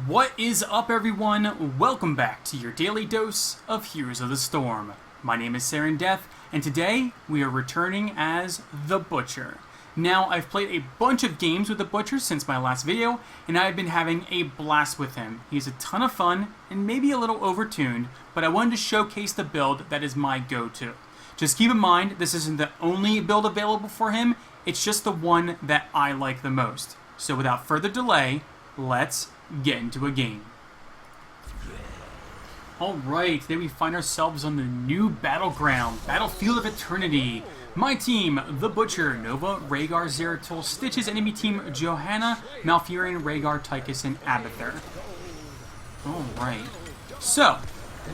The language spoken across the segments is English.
What is up, everyone? Welcome back to your daily dose of Heroes of the Storm. My name is Saren Death, and today we are returning as the Butcher. Now, I've played a bunch of games with the Butcher since my last video, and I've been having a blast with him. He's a ton of fun, and maybe a little overtuned, but I wanted to showcase the build that is my go-to. Just keep in mind, this isn't the only build available for him, it's just the one that I like the most. So without further delay, let's get into a game. Alright, today we find ourselves on the new battleground, Battlefield of Eternity. My team, the Butcher, Nova, Rehgar, Zeratul, Stitches, enemy team, Johanna, Malfurion, Rehgar, Tychus, and Abathur. Alright, so,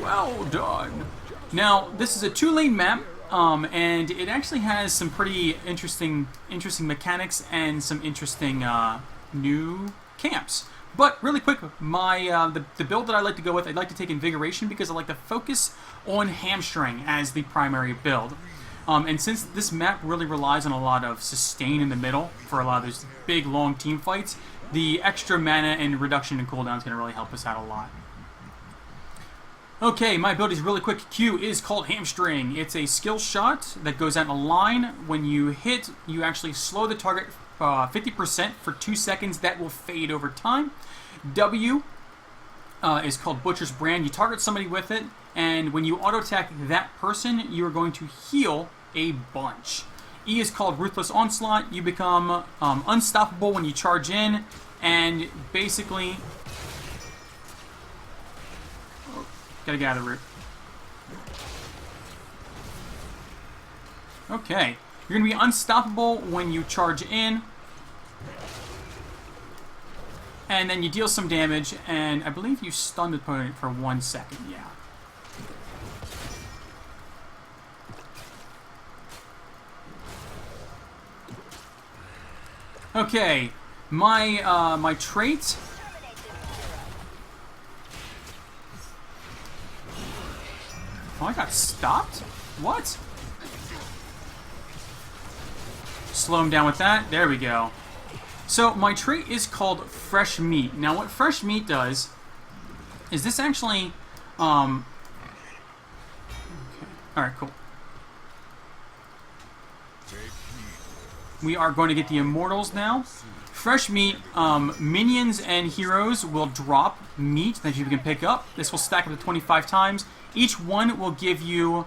well done. Now, this is a 2-lane map, and it actually has some pretty interesting mechanics and some interesting new camps. But really quick, the build that I like to go with, I'd like to take Invigoration because I like to focus on Hamstring as the primary build. And since this map really relies on a lot of sustain in the middle for a lot of those big, long team fights, the extra mana and reduction in cooldown is going to really help us out a lot. Okay, my ability is really quick. Q is called Hamstring. It's a skill shot that goes out in a line. When you hit, you actually slow the target 50% for 2 seconds. That will fade over time. W is called Butcher's Brand. You target somebody with it, and when you auto-attack that person, you are going to heal a bunch. E is called Ruthless Onslaught. You become unstoppable when you charge in, and basically... Oh, gotta get out of the route. Okay. You're going to be unstoppable when you charge in. And then you deal some damage, and I believe you stun the opponent for 1 second, yeah. Okay, my trait... Oh, I got stopped? What? Slow him down with that. There we go. So my trait is called Fresh Meat. Now what Fresh Meat does is this actually... Okay. Alright, cool. We are going to get the Immortals now. Fresh Meat, minions and heroes will drop meat that you can pick up. This will stack up to 25 times. Each one will give you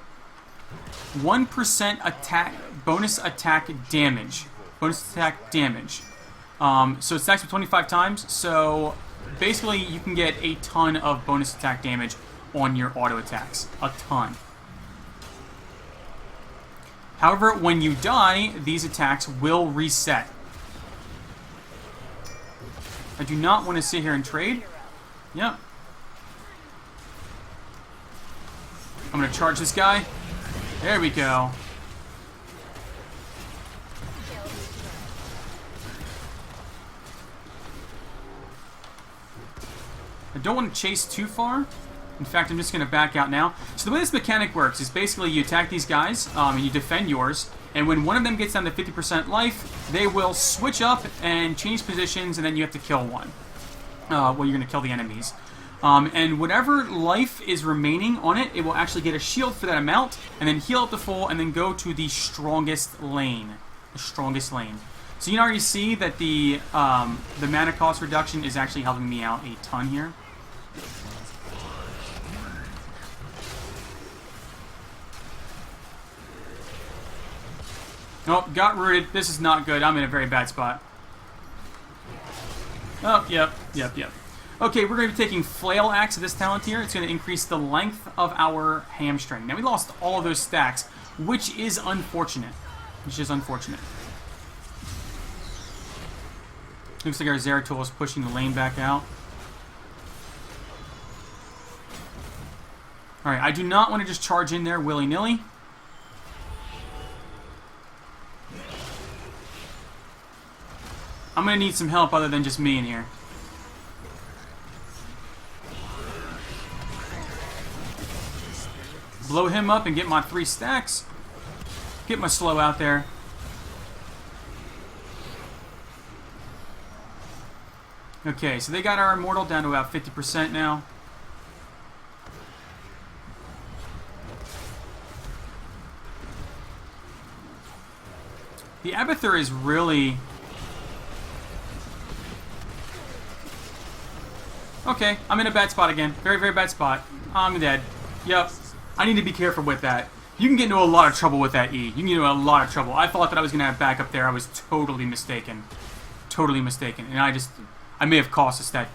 1% attack, bonus attack damage. Bonus attack damage. So it stacks up 25 times, so basically you can get a ton of bonus attack damage on your auto attacks. A ton. However, when you die, these attacks will reset. I do not want to sit here and trade. Yep. I'm going to charge this guy. There we go. I don't want to chase too far. In fact, I'm just going to back out now. So the way this mechanic works is basically you attack these guys, and you defend yours, and when one of them gets down to 50% life, they will switch up and change positions, and then you have to kill one. Well, you're going to kill the enemies. And whatever life is remaining on it, it will actually get a shield for that amount, and then heal up to full, and then go to the strongest lane. The strongest lane. So you can already see that the mana cost reduction is actually helping me out a ton here. Oh, got rooted. This is not good. I'm in a very bad spot. Oh, yep. Okay, we're going to be taking Flail Axe of this talent here. It's going to increase the length of our hamstring. Now, we lost all of those stacks, which is unfortunate. Looks like our Zeratul is pushing the lane back out. Alright, I do not want to just charge in there willy-nilly. I'm going to need some help other than just me in here. Blow him up and get my 3 stacks. Get my slow out there. Okay, so they got our Immortal down to about 50% now. The Abathur is really... Okay, I'm in a bad spot again. Very, very bad spot. I'm dead. Yep. I need to be careful with that. You can get into a lot of trouble with that E. You can get into a lot of trouble. I thought that I was going to have backup there. I was totally mistaken. Totally mistaken. And I may have cost us that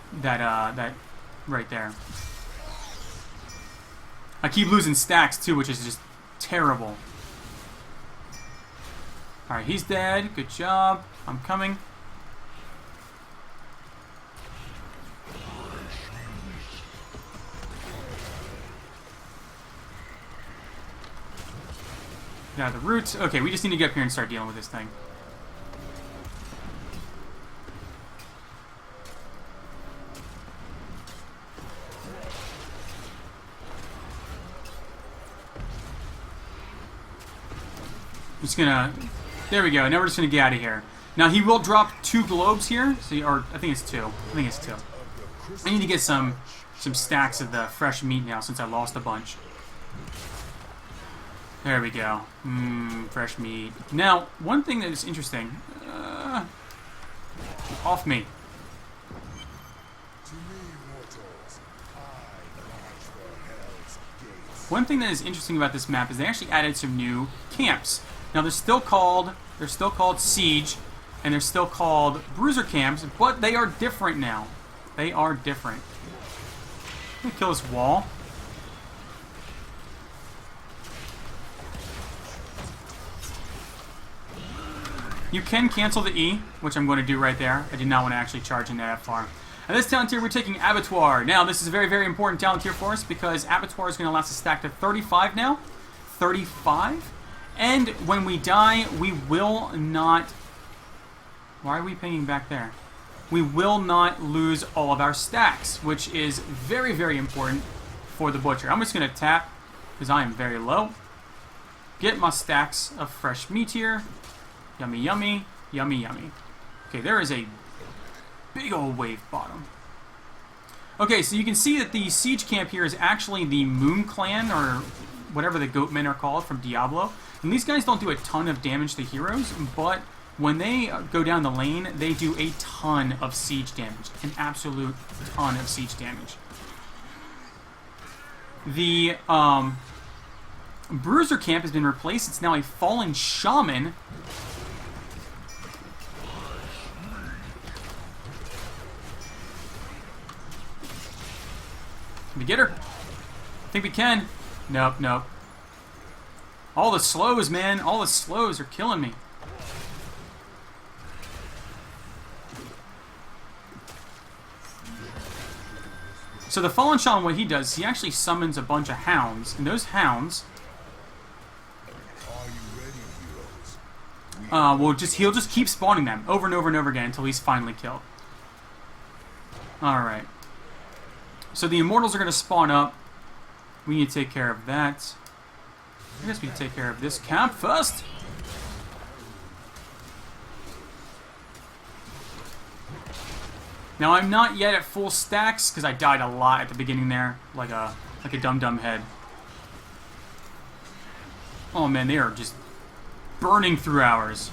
right there. I keep losing stacks too, which is just terrible. Alright, he's dead. Good job. I'm coming. Get out of the roots. Okay, we just need to get up here and start dealing with this thing. I'm just gonna... There we go. Now we're just gonna get out of here. Now he will drop 2 globes here. So, or I think it's 2. I think it's 2. I need to get some stacks of the fresh meat now since I lost a bunch. There we go. Fresh meat. Now, one thing that is interesting. Off me. One thing that is interesting about this map is they actually added some new camps. Now they're still called Siege, and they're still called Bruiser camps, but they are different now. They are different. Let me kill this wall. You can cancel the E, which I'm going to do right there. I did not want to actually charge in that far. And this talent tier, we're taking Abattoir. Now, this is a very, very important talent tier for us because Abattoir is going to allow us to stack to 35 now. 35. And when we die, we will not... Why are we pinging back there? We will not lose all of our stacks, which is very, very important for the Butcher. I'm just going to tap because I am very low. Get my stacks of fresh meat here. Yummy, yummy, yummy, yummy. Okay, there is a big old wave bottom. Okay, so you can see that the siege camp here is actually the Moon Clan, or whatever the Goatmen are called from Diablo. And these guys don't do a ton of damage to heroes, but when they go down the lane, they do a ton of siege damage. An absolute ton of siege damage. The Bruiser camp has been replaced. It's now a Fallen Shaman. Can we get her? I think we can. Nope, nope. All the slows, man. All the slows are killing me. So the Fallen Shaman, what he does, he actually summons a bunch of hounds. And those hounds... he'll just keep spawning them over and over and over again until he's finally killed. Alright. So the Immortals are going to spawn up. We need to take care of that. I guess we can take care of this camp first. Now I'm not yet at full stacks because I died a lot at the beginning there, like a dumb head. Oh man, they are just burning through ours.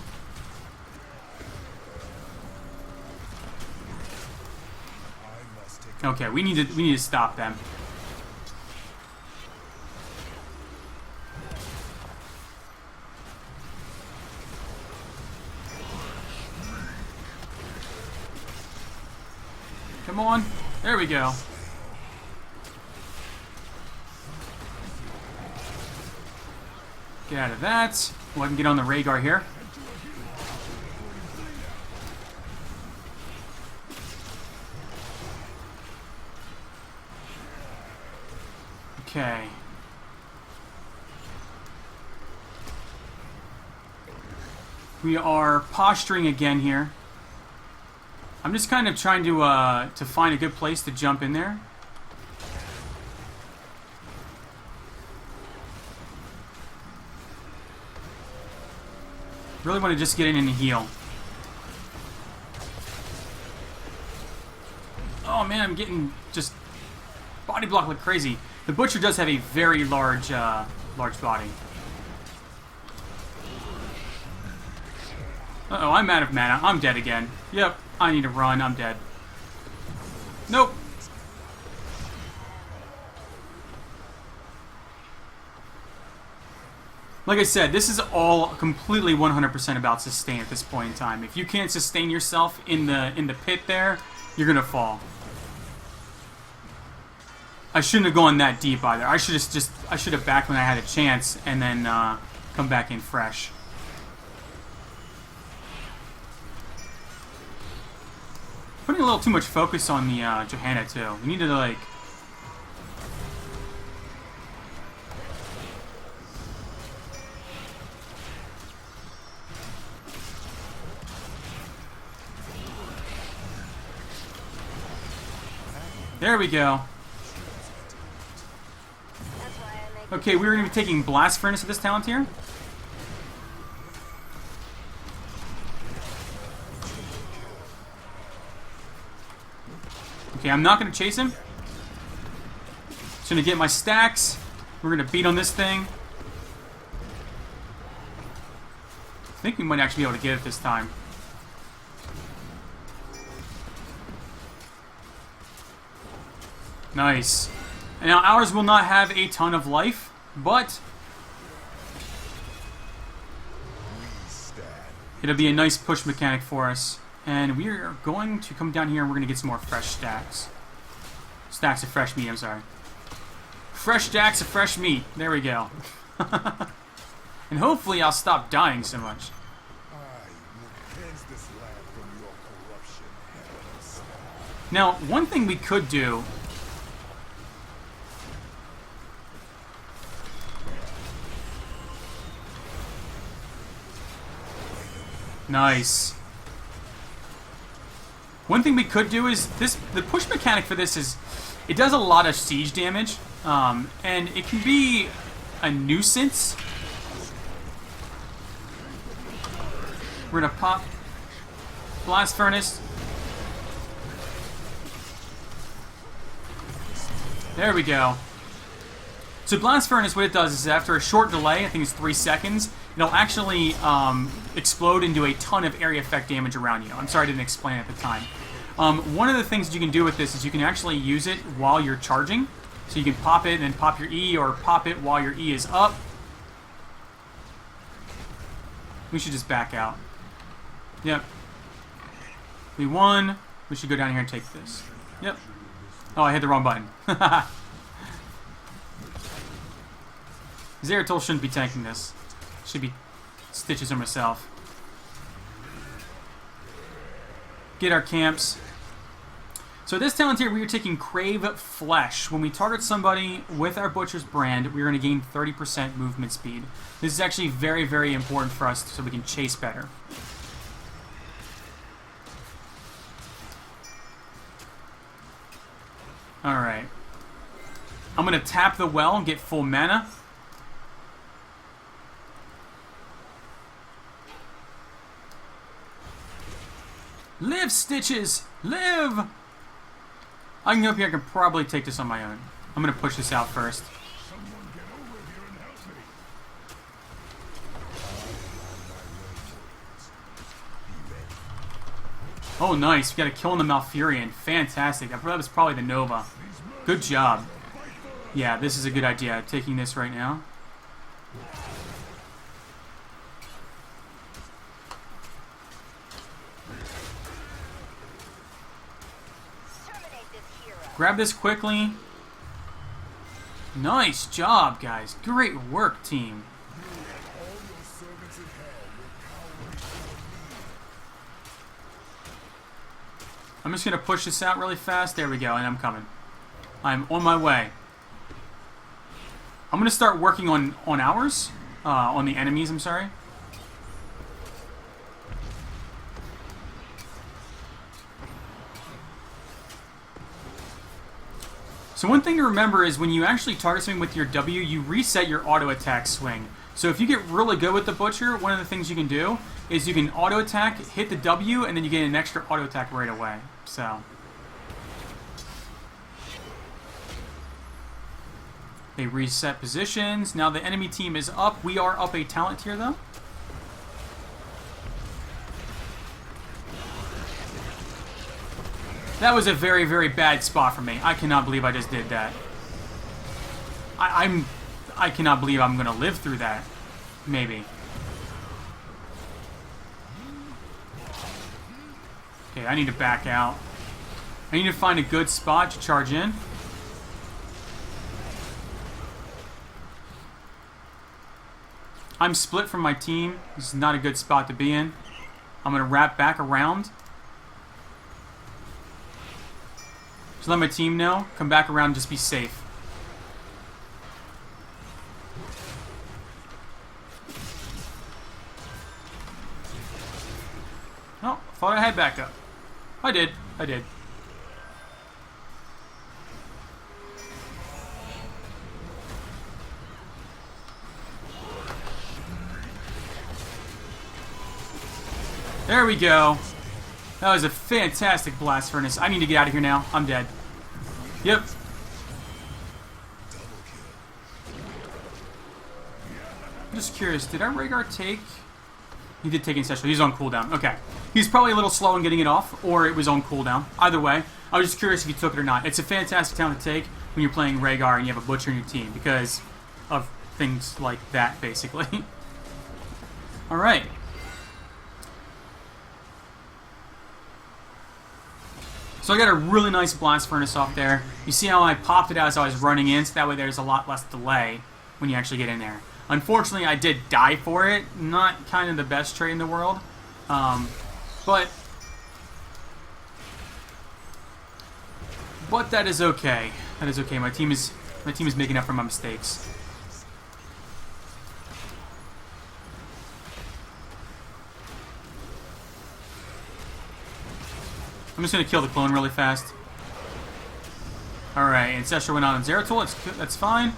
Okay, we need to stop them. Come on. There we go. Get out of that. Well, I can get on the Rhaegar here. Okay. We are posturing again here. I'm just kind of trying to find a good place to jump in there. Really want to just get in and heal. Oh man, I'm getting just body blocked like crazy. The Butcher does have a very large, large body. Uh-oh, I'm out of mana. I'm dead again. Yep, I need to run. I'm dead. Nope. Like I said, this is all completely 100% about sustain at this point in time. If you can't sustain yourself in the pit there, you're gonna fall. I shouldn't have gone that deep either. I should have backed when I had a chance and then come back in fresh. Putting a little too much focus on the Johanna too. We need to like. There we go. Okay, we're going to be taking Blast Furnace with this talent here. Okay, I'm not going to chase him. Just going to get my stacks. We're going to beat on this thing. I think we might actually be able to get it this time. Nice. Now, ours will not have a ton of life, but it'll be a nice push mechanic for us. And we are going to come down here and we're going to get some more fresh stacks. Stacks of fresh meat, I'm sorry. Fresh stacks of fresh meat. There we go. And hopefully I'll stop dying so much. Now, one thing we could do... Nice. One thing we could do is the push mechanic for this is it does a lot of siege damage, and it can be a nuisance. We're gonna pop Blast Furnace. There we go. So Blast Furnace, what it does is after a short delay, I think it's 3 seconds, it'll actually explode into a ton of area effect damage around you. I'm sorry I didn't explain it at the time. One of the things that you can do with this is you can actually use it while you're charging. So you can pop it and then pop your E, or pop it while your E is up. We should just back out. Yep. We won. We should go down here and take this. Yep. Oh, I hit the wrong button. Zeratul shouldn't be tanking this. Should be Stitches him herself. Get our camps. So this talent here, we are taking Crave Flesh. When we target somebody with our Butcher's Brand, we're going to gain 30% movement speed. This is actually very, very important for us so we can chase better. Alright. I'm going to tap the well and get full mana. Live, Stitches! Live! I can go up here. I can probably take this on my own. I'm going to push this out first. Oh, nice. We got a kill on the Malfurion. Fantastic. I thought that was probably the Nova. Good job. Yeah, this is a good idea. Taking this right now. Grab this quickly. Nice job, guys. Great work, team. I'm just going to push this out really fast. There we go, and I'm coming. I'm on my way. I'm going to start working on ours. On the enemies, I'm sorry. So one thing to remember is when you actually target something with your W, you reset your auto attack swing. So if you get really good with the Butcher, one of the things you can do is you can auto attack, hit the W, and then you get an extra auto attack right away. So They reset positions. Now the enemy team is up. We are up a talent tier, though. That was a very, very bad spot for me. I cannot believe I just did that. I cannot believe I'm going to live through that. Maybe. Okay, I need to back out. I need to find a good spot to charge in. I'm split from my team. This is not a good spot to be in. I'm going to wrap back around. So let my team know. Come back around and just be safe. Oh, thought I had backup. I did. I did. There we go. That was a fantastic blast furnace. I need to get out of here now. I'm dead. Yep. I'm just curious. Did our Rhaegar take... He did take Ancestral. He's on cooldown. Okay. He's probably a little slow in getting it off, or it was on cooldown. Either way, I was just curious if he took it or not. It's a fantastic talent to take when you're playing Rhaegar and you have a Butcher in your team because of things like that, basically. Alright. So I got a really nice blast furnace off there. You see how I popped it out as I was running in, so that way there's a lot less delay when you actually get in there. Unfortunately, I did die for it. Not kind of the best trade in the world. But that is okay. That is okay. My team is making up for my mistakes. I'm just going to kill the clone really fast. Alright, Ancestral went on Zeratul. That's fine.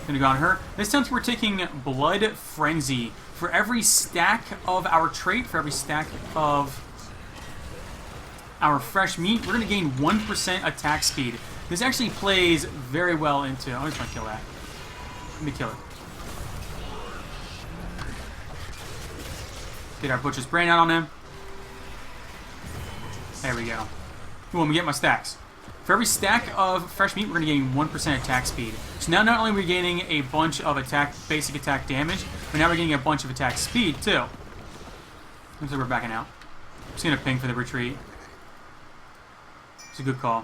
Going to go on her. This time we're taking Blood Frenzy. For every stack of our trait, for every stack of our fresh meat, we're going to gain 1% attack speed. This actually plays very well into... I'm just going to kill that. Let me kill it. Get our Butcher's Brain out on him. There we go. Ooh, let me get my stacks. For every stack of fresh meat, we're going to gain 1% attack speed. So now not only are we gaining a bunch of basic attack damage, but now we're getting a bunch of attack speed, too. Looks like we're backing out. I'm just going to ping for the retreat. It's a good call.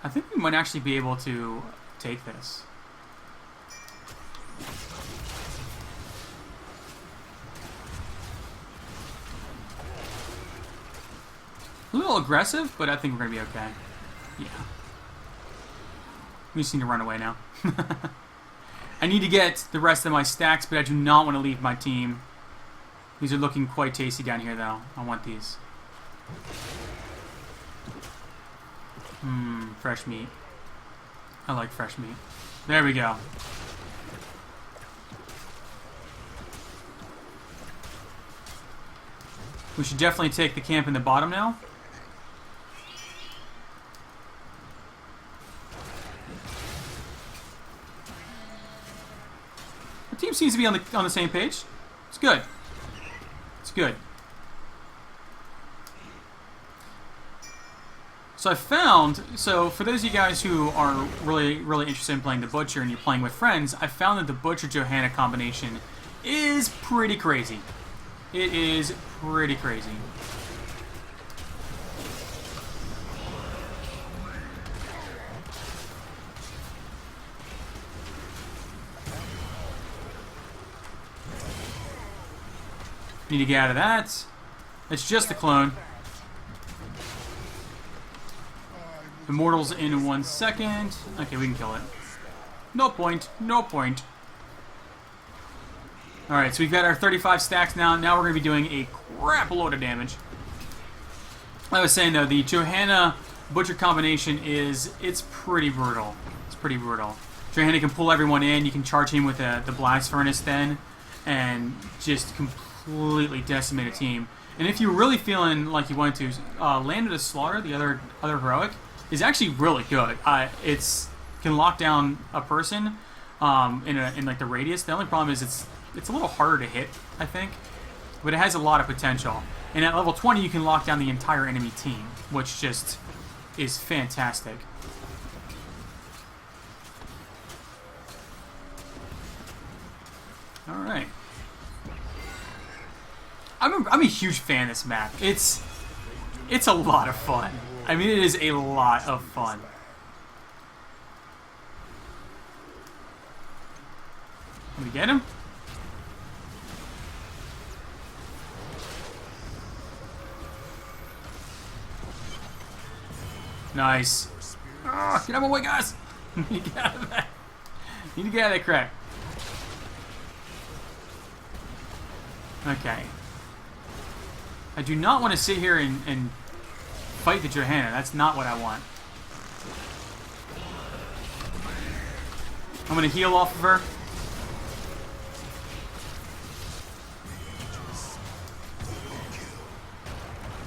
I think we might actually be able to take this. A little aggressive, but I think we're going to be okay. Yeah. We just need to run away now. I need to get the rest of my stacks, but I do not want to leave my team. These are looking quite tasty down here, though. I want these. Fresh meat. I like fresh meat. There we go. We should definitely take the camp in the bottom now. The team seems to be on the same page. It's good. It's good. So I found, so for those of you guys who are really interested in playing the Butcher and you're playing with friends, I found that the Butcher Johanna combination is pretty crazy. It is pretty crazy. Need to get out of that. It's just a clone. Immortals in 1 second. Okay, we can kill it. No point. No point. Alright, so we've got our 35 stacks now. Now we're going to be doing a crap load of damage. I was saying, though, the Johanna Butcher combination it's pretty brutal. It's pretty brutal. Johanna can pull everyone in. You can charge him with the Blast Furnace then. And just completely decimate a team. And if you're really feeling like you wanted to, Land of the Slaughter, the other heroic, is actually really good. It's can lock down a person in like the radius. The only problem is it's a little harder to hit, I think, but it has a lot of potential. And at level 20, you can lock down the entire enemy team, which just is fantastic. All right. I'm a huge fan of this map. It's a lot of fun. I mean, it is a lot of fun. Can we get him? Nice. Oh, get out of my way, guys! Need to get out of that. Need to get out of that crack. Okay. I do not want to sit here and fight the Johanna. That's not what I want. I'm going to heal off of her.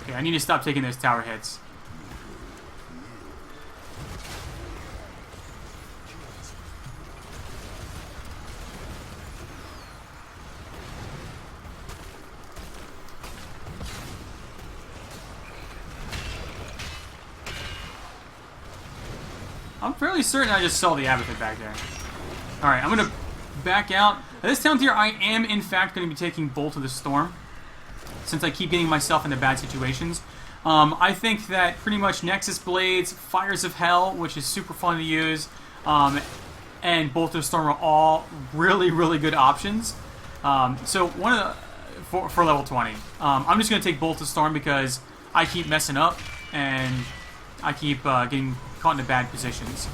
Okay, I need to stop taking those tower hits. I'm fairly certain I just saw the Abathur back there. Alright, I'm going to back out. This time here, I am, in fact, going to be taking Bolt of the Storm, since I keep getting myself into bad situations. I think that pretty much Nexus Blades, Fires of Hell, which is super fun to use, and Bolt of the Storm are all really, really good options. So one of the, for level 20. I'm just going to take Bolt of the Storm because I keep messing up, and I keep getting caught into bad positions.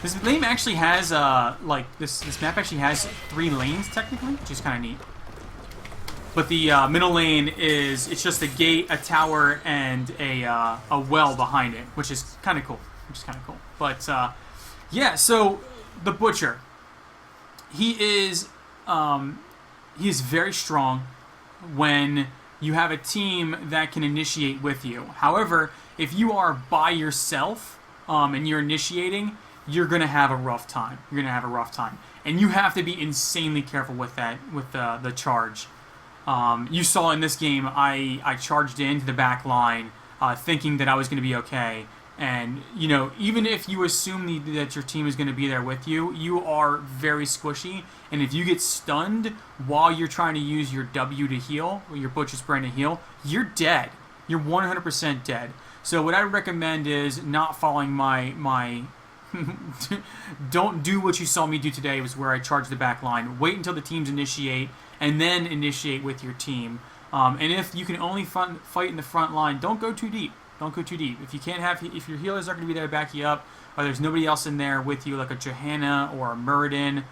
This lane actually has, like, this map actually has 3 lanes, technically, which is kind of neat. But the middle lane is, it's just a gate, a tower, and a well behind it, which is kind of cool. But, yeah, so, the Butcher. He is very strong when you have a team that can initiate with you. However, if you are by yourself and you're initiating, you're going to have a rough time. And you have to be insanely careful with that, with the charge. You saw in this game, I charged into the back line thinking that I was going to be okay. And, you know, even if you assume that your team is going to be there with you, you are very squishy. And if you get stunned while you're trying to use your W to heal, or your Butcher Spray to heal, you're dead. You're 100% dead. So what I recommend is not following my don't do what you saw me do today, was where I charged the back line. Wait until the teams initiate, and then initiate with your team. And if you can only fight in the front line, don't go too deep. Don't go too deep. If you can't have, if your healers aren't going to be there to back you up, or there's nobody else in there with you, like a Johanna or a Muradin,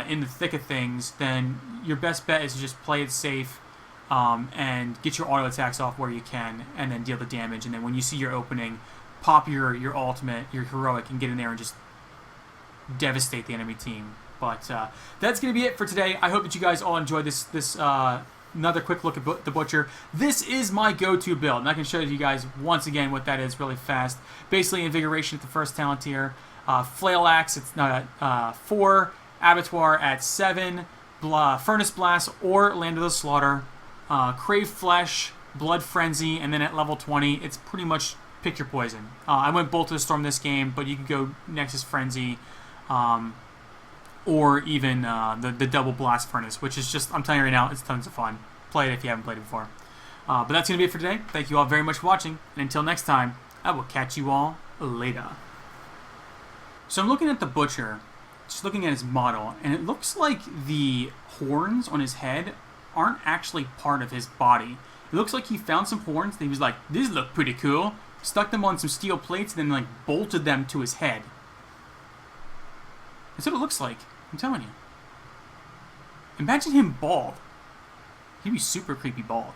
in the thick of things, then your best bet is to just play it safe and get your auto attacks off where you can, and then deal the damage. And then when you see your opening, pop your ultimate, your heroic, and get in there and just devastate the enemy team. But that's going to be it for today. I hope that you guys all enjoyed this another quick look at the Butcher. This is my go-to build, and I can show you guys once again what that is really fast. Basically, Invigoration at the first talent tier, Flail Axe at 4, Abattoir at 7, Furnace Blast or Land of the Slaughter, Crave Flesh, Blood Frenzy, and then at level 20, it's pretty much pick your poison. I went Bolt of the Storm this game, but you can go Nexus Frenzy, or even the Double Blast Furnace, which is just, I'm telling you right now, it's tons of fun. Play it if you haven't played it before. But that's going to be it for today. Thank you all very much for watching, and until next time, I will catch you all later. So I'm looking at the Butcher, just looking at his model, and it looks like the horns on his head aren't actually part of his body. It looks like he found some horns, and he was like, these look pretty cool, stuck them on some steel plates, and then like bolted them to his head. That's what it looks like. I'm telling you. Imagine him bald. He'd be super creepy bald.